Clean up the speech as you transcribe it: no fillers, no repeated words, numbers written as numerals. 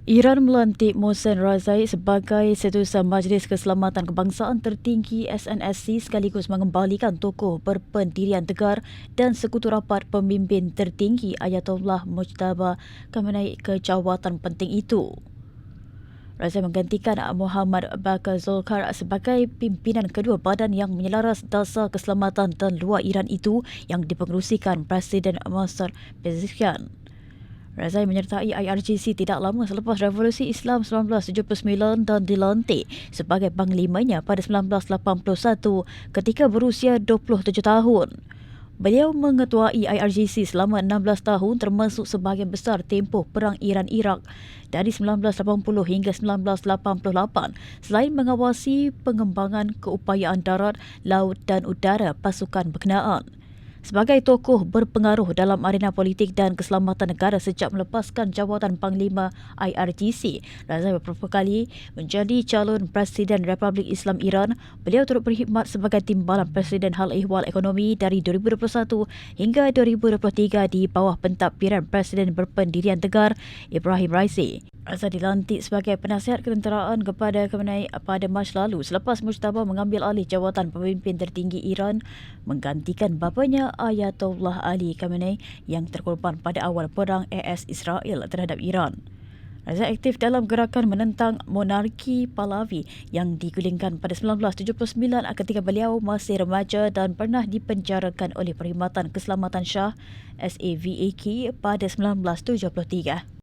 Iran melantik Mohsen Razai sebagai Setiausaha Majlis Keselamatan Kebangsaan Tertinggi SNSC sekaligus mengembalikan tokoh berpendirian tegar dan sekutu rapat pemimpin tertinggi Ayatollah Mujtaba Khamenei ke jawatan penting itu. Razai menggantikan Muhammad Bakar Zulkar sebagai pimpinan kedua badan yang menyelaras dasar keselamatan dan luar Iran itu yang dipengerusikan Presiden Masud Pezeshkian. Razai menyertai IRGC tidak lama selepas Revolusi Islam 1979 dan dilantik sebagai panglimanya pada 1981 ketika berusia 27 tahun. Beliau mengetuai IRGC selama 16 tahun termasuk sebahagian besar tempoh Perang Iran-Iraq dari 1980 hingga 1988 selain mengawasi pengembangan keupayaan darat, laut dan udara pasukan berkenaan. Sebagai tokoh berpengaruh dalam arena politik dan keselamatan negara sejak melepaskan jawatan Panglima IRGC, Razai beberapa kali menjadi calon Presiden Republik Islam Iran. Beliau turut berkhidmat sebagai timbalan Presiden Hal Ehwal Ekonomi dari 2021 hingga 2023 di bawah pentadbiran Presiden berpendirian tegar Ibrahim Raisi. Razai dilantik sebagai penasihat ketenteraan kepada Khamenei pada Mac lalu selepas Mujtaba mengambil alih jawatan pemimpin tertinggi Iran menggantikan bapanya Ayatollah Ali Khamenei yang terkorban pada awal perang AS Israel terhadap Iran. Razai aktif dalam gerakan menentang monarki Pahlavi yang digulingkan pada 1979 ketika beliau masih remaja dan pernah dipenjarakan oleh Perkhidmatan Keselamatan Shah SAVAK pada 1973.